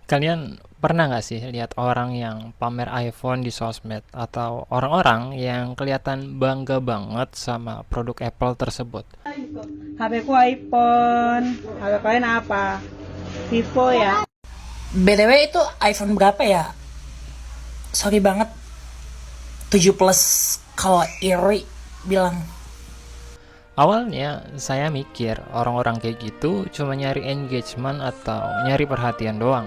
Kalian pernah nggak sih lihat orang yang pamer iPhone di sosmed atau orang-orang yang kelihatan bangga banget sama produk Apple tersebut? HP ku iPhone. HP kalian apa? Vivo ya? BTW itu iPhone berapa ya? Sorry banget, 7 plus kalau iri bilang. Awalnya saya mikir orang-orang kayak gitu cuma nyari engagement atau nyari perhatian doang.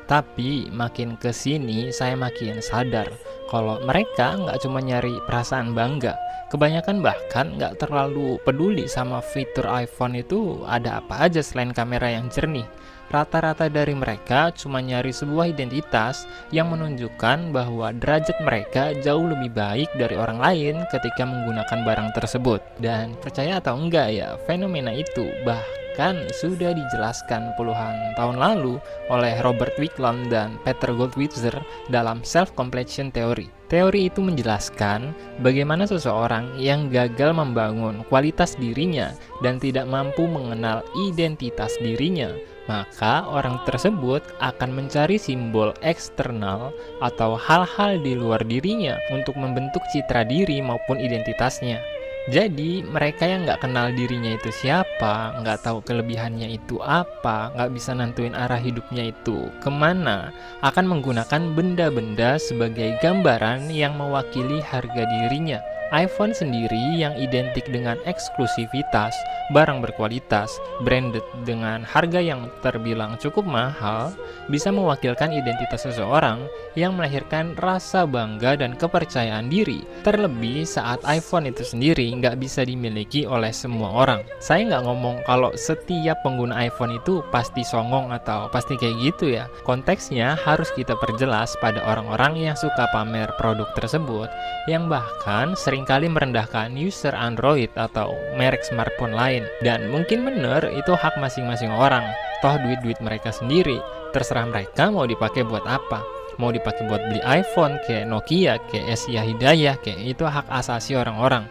Tapi makin kesini saya makin sadar kalau mereka nggak cuma nyari perasaan bangga. Kebanyakan bahkan nggak terlalu peduli sama fitur iPhone itu ada apa aja selain kamera yang jernih. Rata-rata dari mereka cuma nyari sebuah identitas yang menunjukkan bahwa derajat mereka jauh lebih baik dari orang lain ketika menggunakan barang tersebut. Dan percaya atau enggak ya, fenomena itu bahkan sudah dijelaskan puluhan tahun lalu oleh Robert Wickland dan Peter Goldwitzer dalam self-completion theory. Teori itu menjelaskan bagaimana seseorang yang gagal membangun kualitas dirinya dan tidak mampu mengenal identitas dirinya, maka orang tersebut akan mencari simbol eksternal atau hal-hal di luar dirinya untuk membentuk citra diri maupun identitasnya. Jadi mereka yang nggak kenal dirinya itu siapa, nggak tahu kelebihannya itu apa, nggak bisa nentuin arah hidupnya itu kemana, akan menggunakan benda-benda sebagai gambaran yang mewakili harga dirinya. iPhone sendiri yang identik dengan eksklusivitas, barang berkualitas, branded dengan harga yang terbilang cukup mahal, bisa mewakilkan identitas seseorang yang melahirkan rasa bangga dan kepercayaan diri. Terlebih saat iPhone itu sendiri nggak bisa dimiliki oleh semua orang. Saya nggak ngomong kalau setiap pengguna iPhone itu pasti songong atau pasti kayak gitu ya. Konteksnya harus kita perjelas pada orang-orang yang suka pamer produk tersebut, yang bahkan seringkali merendahkan user Android atau merek smartphone lain. Dan mungkin bener itu hak masing-masing orang, toh duit-duit mereka sendiri, terserah mereka mau dipakai buat apa. Mau dipakai buat beli iPhone, kayak Nokia, kayak Asia Hidayah, kayak itu hak asasi orang-orang.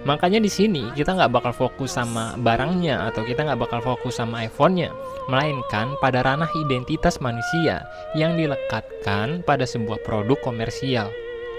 Makanya di sini kita nggak bakal fokus sama barangnya atau kita nggak bakal fokus sama iPhone-nya, melainkan pada ranah identitas manusia yang dilekatkan pada sebuah produk komersial.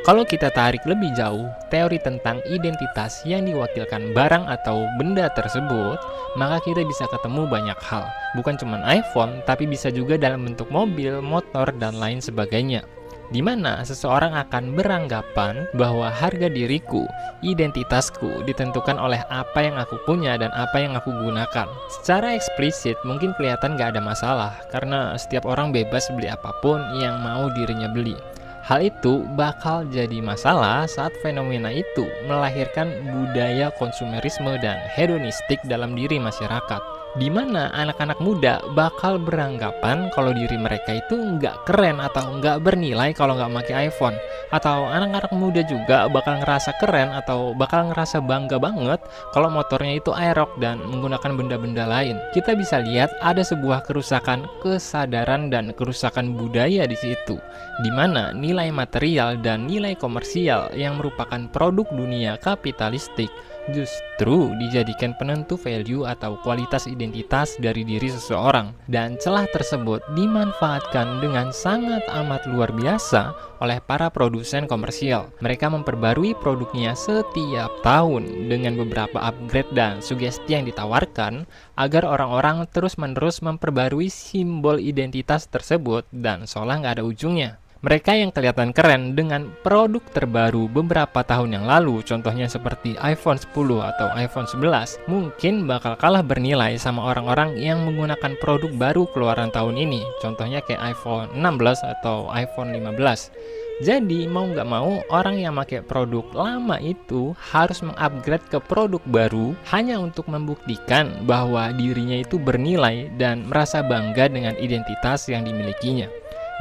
Kalau kita tarik lebih jauh, teori tentang identitas yang diwakilkan barang atau benda tersebut, maka kita bisa ketemu banyak hal. Bukan cuma iPhone, tapi bisa juga dalam bentuk mobil, motor, dan lain sebagainya. Di mana seseorang akan beranggapan bahwa harga diriku, identitasku ditentukan oleh apa yang aku punya dan apa yang aku gunakan. Secara eksplisit mungkin kelihatan gak ada masalah, karena setiap orang bebas beli apapun yang mau dirinya beli. Hal itu bakal jadi masalah saat fenomena itu melahirkan budaya konsumerisme dan hedonistik dalam diri masyarakat, di mana anak-anak muda bakal beranggapan kalau diri mereka itu nggak keren atau nggak bernilai kalau nggak pakai iPhone, atau anak-anak muda juga bakal ngerasa keren atau bakal ngerasa bangga banget kalau motornya itu aerox dan menggunakan benda-benda lain. Kita bisa lihat ada sebuah kerusakan kesadaran dan kerusakan budaya di situ, di mana nilai material dan nilai komersial yang merupakan produk dunia kapitalistik justru dijadikan penentu value atau kualitas identitas dari diri seseorang, dan celah tersebut dimanfaatkan dengan sangat amat luar biasa oleh para produsen komersial. Mereka memperbarui produknya setiap tahun dengan beberapa upgrade dan sugesti yang ditawarkan agar orang-orang terus-menerus memperbarui simbol identitas tersebut dan seolah nggak ada ujungnya. Mereka yang kelihatan keren dengan produk terbaru beberapa tahun yang lalu, contohnya seperti iPhone 10 atau iPhone 11, mungkin bakal kalah bernilai sama orang-orang yang menggunakan produk baru keluaran tahun ini, contohnya kayak iPhone 16 atau iPhone 15. Jadi mau nggak mau orang yang pakai produk lama itu harus mengupgrade ke produk baru hanya untuk membuktikan bahwa dirinya itu bernilai dan merasa bangga dengan identitas yang dimilikinya.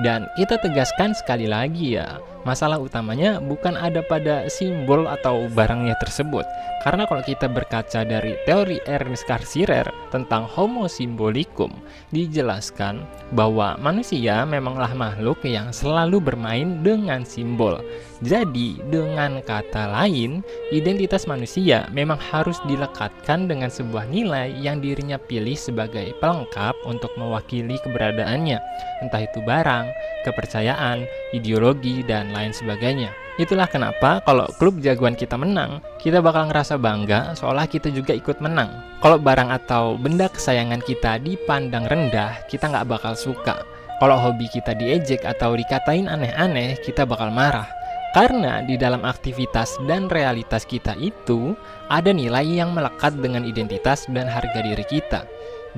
Dan kita tegaskan sekali lagi ya, Masalah utamanya bukan ada pada simbol atau barangnya tersebut. Karena kalau kita berkaca dari teori Ernst Cassirer tentang homo symbolicum, dijelaskan bahwa manusia memanglah makhluk yang selalu bermain dengan simbol. Jadi, dengan kata lain, identitas manusia memang harus dilekatkan dengan sebuah nilai yang dirinya pilih sebagai pelengkap untuk mewakili keberadaannya, entah itu barang, kepercayaan, ideologi, dan lain sebagainya. Itulah kenapa kalau klub jagoan kita menang, kita bakal ngerasa bangga seolah kita juga ikut menang. Kalau barang atau benda kesayangan kita dipandang rendah, kita nggak bakal suka. Kalau hobi kita diejek atau dikatain aneh-aneh, kita bakal marah. Karena di dalam aktivitas dan realitas kita itu, ada nilai yang melekat dengan identitas dan harga diri kita.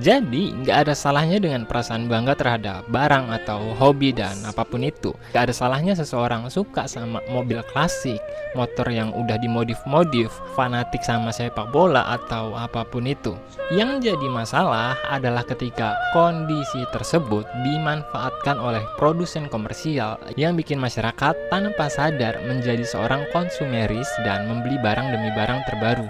Jadi, nggak ada salahnya dengan perasaan bangga terhadap barang atau hobi dan apapun itu. Nggak ada salahnya seseorang suka sama mobil klasik, motor yang udah dimodif-modif, fanatik sama sepak bola atau apapun itu. Yang jadi masalah adalah ketika kondisi tersebut dimanfaatkan oleh produsen komersial yang bikin masyarakat tanpa sadar menjadi seorang konsumeris dan membeli barang demi barang terbaru.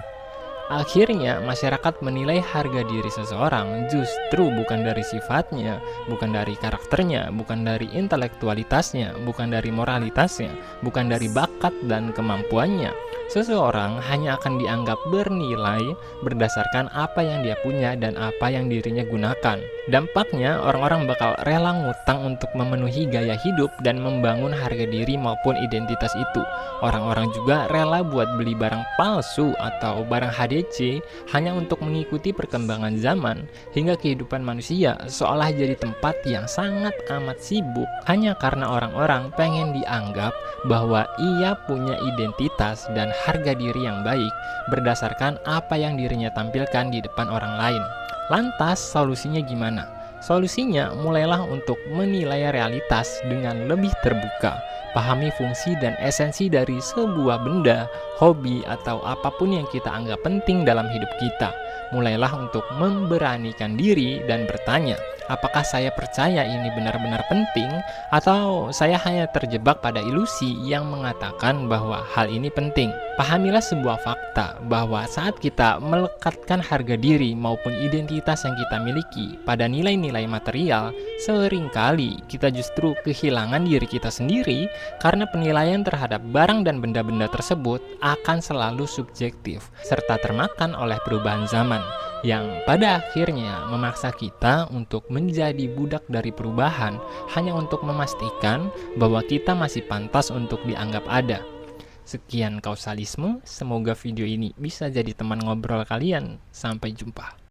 Akhirnya, masyarakat menilai harga diri seseorang justru bukan dari sifatnya, bukan dari karakternya, bukan dari intelektualitasnya, bukan dari moralitasnya, bukan dari bakat dan kemampuannya. Seseorang hanya akan dianggap bernilai berdasarkan apa yang dia punya dan apa yang dirinya gunakan. Dampaknya, orang-orang bakal rela ngutang untuk memenuhi gaya hidup dan membangun harga diri maupun identitas itu. Orang-orang juga rela buat beli barang palsu atau barang HDC hanya untuk mengikuti perkembangan zaman, hingga kehidupan manusia seolah jadi tempat yang sangat amat sibuk hanya karena orang-orang pengen dianggap bahwa ia punya identitas dan harga diri yang baik berdasarkan apa yang dirinya tampilkan di depan orang lain. Lantas solusinya gimana? Solusinya mulailah untuk menilai realitas dengan lebih terbuka. Pahami fungsi dan esensi dari sebuah benda, hobi, atau apapun yang kita anggap penting dalam hidup kita. Mulailah untuk memberanikan diri dan bertanya, apakah saya percaya ini benar-benar penting, atau saya hanya terjebak pada ilusi yang mengatakan bahwa hal ini penting. Pahamilah sebuah fakta bahwa saat kita melekatkan harga diri maupun identitas yang kita miliki pada nilai-nilai material, seringkali kita justru kehilangan diri kita sendiri karena penilaian terhadap barang dan benda-benda tersebut akan selalu subjektif serta termakan oleh perubahan zaman yang pada akhirnya memaksa kita untuk menjadi budak dari perubahan hanya untuk memastikan bahwa kita masih pantas untuk dianggap ada. Sekian kausalisme, semoga video ini bisa jadi teman ngobrol kalian. Sampai jumpa.